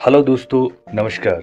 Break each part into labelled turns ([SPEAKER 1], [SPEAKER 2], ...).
[SPEAKER 1] Hello दोस्तों, नमस्कार।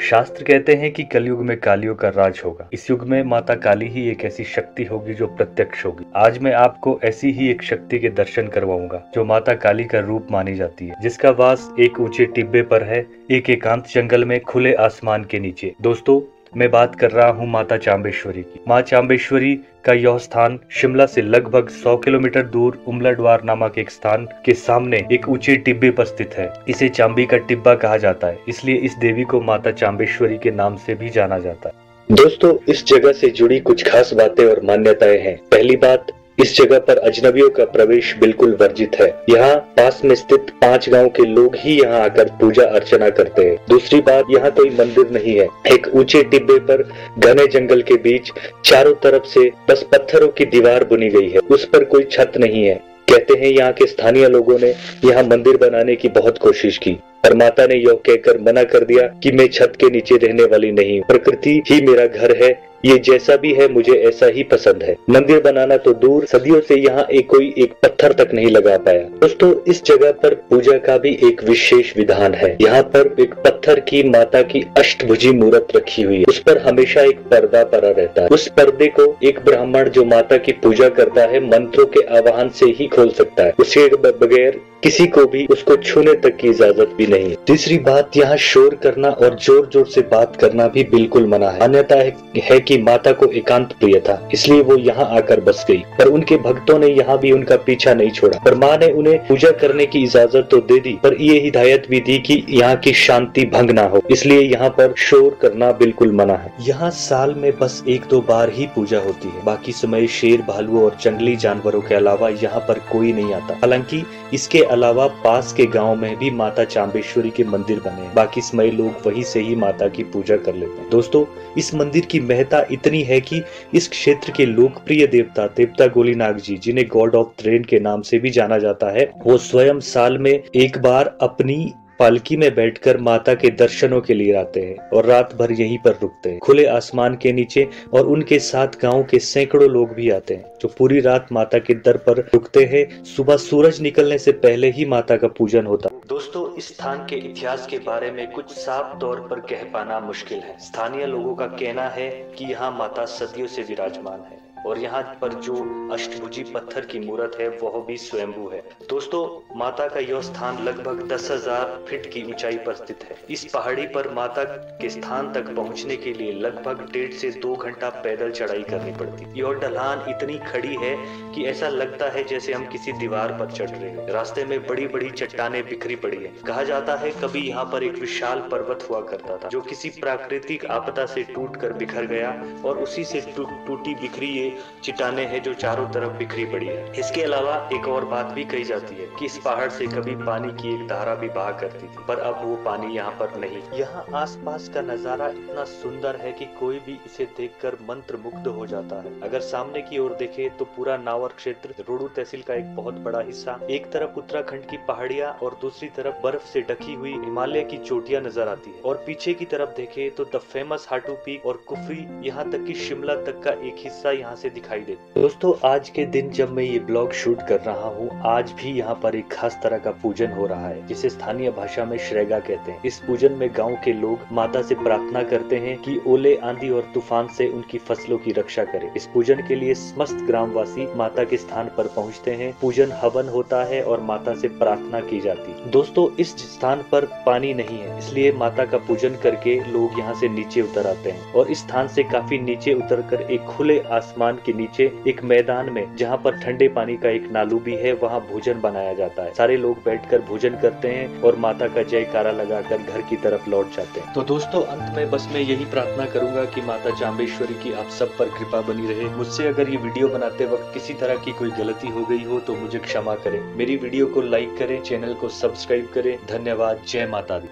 [SPEAKER 1] शास्त्र कहते हैं कि कलयुग में कालियों का राज होगा। इस युग में माता काली ही एक ऐसी शक्ति होगी जो प्रत्यक्ष होगी। आज मैं आपको ऐसी ही एक शक्ति के दर्शन करवाऊंगा जो माता काली का रूप मानी जाती है, जिसका वास एक ऊंचे टिब्बे पर है, एक एकांत जंगल में खुले आसमान के नीचे। दोस्तों, मैं बात कर रहा हूँ माता चामुंडेश्वरी की। माँ चामुंडेश्वरी का यह स्थान शिमला से लगभग 100 किलोमीटर दूर उमलाड्वार नामक एक स्थान के सामने एक ऊंचे टिब्बे पर स्थित है। इसे चांबी का टिब्बा कहा जाता है, इसलिए इस देवी को माता चामुंडेश्वरी के नाम से भी जाना जाता है। दोस्तों, इस जगह से जुड़ी कुछ खास बातें और मान्यताएं हैं। पहली बात, इस जगह पर अजनबियों का प्रवेश बिल्कुल वर्जित है। यहाँ पास में स्थित 5 गांव के लोग ही यहाँ आकर पूजा अर्चना करते हैं। दूसरी बात, यहाँ कोई मंदिर नहीं है। एक ऊंचे टिब्बे पर घने जंगल के बीच चारों तरफ से बस पत्थरों की दीवार बुनी गई है, उस पर कोई छत नहीं है। कहते हैं यहाँ के स्थानीय लोगों ने यहाँ मंदिर बनाने की बहुत कोशिश की, पर माता ने यह कहकर मना कर दिया कि मैं छत के नीचे रहने वाली नहीं, प्रकृति ही मेरा घर है, ये जैसा भी है मुझे ऐसा ही पसंद है। मंदिर बनाना तो दूर, सदियों से यहाँ कोई एक पत्थर तक नहीं लगा पाया। दोस्तों, इस जगह पर पूजा का भी एक विशेष विधान है। यहाँ पर एक पत्थर की माता की अष्टभुजी मूर्त रखी हुई है, उस पर हमेशा एक पर्दा पड़ा रहता है। उस पर्दे को एक ब्राह्मण जो माता की पूजा करता है मंत्रों के आवाहन से ही खोल सकता है, उसके बगैर किसी को भी उसको छूने तक की इजाजत भी नहीं है। तीसरी बात, यहाँ शोर करना और जोर जोर से बात करना भी बिल्कुल मना है। मान्यता है कि माता को एकांत प्रिय था, इसलिए वो यहाँ आकर बस गई, पर उनके भक्तों ने यहाँ भी उनका पीछा नहीं छोड़ा। पर माँ ने उन्हें पूजा करने की इजाजत तो दे दी, पर ये हिदायत भी दी कि यहाँ की शांति भंग ना हो, इसलिए यहाँ पर शोर करना बिल्कुल मना है। यहाँ साल में बस 1-2 बार ही पूजा होती है, बाकी समय शेर, भालू और जंगली जानवरों के अलावा यहाँ पर कोई नहीं आता। हालांकि इसके अलावा पास के गांव में भी माता चामुंडेश्वरी के मंदिर बने हैं, बाकी समय लोग वहीं से ही माता की पूजा कर लेते हैं। दोस्तों, इस मंदिर की महत्ता इतनी है कि इस क्षेत्र के लोकप्रिय देवता गोलीनाग जी, जिन्हें गॉड ऑफ ट्रेन के नाम से भी जाना जाता है, वो स्वयं साल में एक बार अपनी पालकी में बैठकर माता के दर्शनों के लिए आते हैं और रात भर यहीं पर रुकते हैं, खुले आसमान के नीचे। और उनके साथ गांव के सैकड़ों लोग भी आते हैं जो पूरी रात माता के दर पर रुकते हैं। सुबह सूरज निकलने से पहले ही माता का पूजन होता है। दोस्तों, इस स्थान के इतिहास के बारे में कुछ साफ तौर पर कह पाना मुश्किल है। स्थानीय लोगों का कहना है कि यहाँ माता सदियों से विराजमान है और यहाँ पर जो अष्टभुजी पत्थर की मूर्त है वह भी स्वयंभू है। दोस्तों, माता का यह स्थान लगभग 10,000 फीट की ऊंचाई पर स्थित है। इस पहाड़ी पर माता के स्थान तक पहुंचने के लिए लगभग 1.5 से 2 घंटा पैदल चढ़ाई करनी पड़ती है। यह ढलान इतनी खड़ी है कि ऐसा लगता है जैसे हम किसी दीवार पर चढ़ रहे हैं। रास्ते में बड़ी बड़ी चट्टानें बिखरी पड़ी है। कहा जाता है कभी यहाँ पर एक विशाल पर्वत हुआ करता था जो किसी प्राकृतिक आपदा से टूटकर बिखर गया और उसी से टूटी बिखरी चट्टानें हैं जो चारों तरफ बिखरी पड़ी है। इसके अलावा एक और बात भी कही जाती है कि इस पहाड़ से कभी पानी की एक धारा भी बहा करती थी, पर अब वो पानी यहाँ पर नहीं। यहाँ आसपास का नजारा इतना सुंदर है कि कोई भी इसे देखकर मंत्र मुग्ध हो जाता है। अगर सामने की ओर देखे तो पूरा नावर क्षेत्र रोडू तहसील का एक बहुत बड़ा हिस्सा, एक तरफ उत्तराखंड की पहाड़ियाँ और दूसरी तरफ बर्फ से ढकी हुई हिमालय की चोटियां नजर आती है। और पीछे की तरफ देखे तो द फेमस हाटू पीक और कुफरी, यहाँ तक कि शिमला तक का एक हिस्सा यहाँ से दिखाई दे। दोस्तों, आज के दिन जब मैं ये ब्लॉग शूट कर रहा हूँ, आज भी यहाँ पर एक खास तरह का पूजन हो रहा है जिसे स्थानीय भाषा में श्रेगा कहते हैं। इस पूजन में गांव के लोग माता से प्रार्थना करते हैं कि ओले, आंधी और तूफान से उनकी फसलों की रक्षा करे। इस पूजन के लिए समस्त ग्रामवासी माता के स्थान पर पहुँचते हैं। पूजन हवन होता है और माता से प्रार्थना की जाती है। दोस्तों, इस स्थान पर पानी नहीं है, इसलिए माता का पूजन करके लोग यहाँ से नीचे उतर आते हैं और इस स्थान से काफी नीचे उतरकर एक खुले आसमान के नीचे एक मैदान में, जहाँ पर ठंडे पानी का एक नालू भी है, वहाँ भोजन बनाया जाता है। सारे लोग बैठकर भोजन करते हैं और माता का जयकारा लगाकर घर की तरफ लौट जाते हैं। तो दोस्तों, अंत में बस मैं यही प्रार्थना करूंगा कि माता चामुंडेश्वरी की आप सब पर कृपा बनी रहे। मुझसे अगर ये वीडियो बनाते वक्त किसी तरह की कोई गलती हो गई हो तो मुझे क्षमा करें। मेरी वीडियो को लाइक करें, चैनल को सब्सक्राइब करें। धन्यवाद। जय माता दी।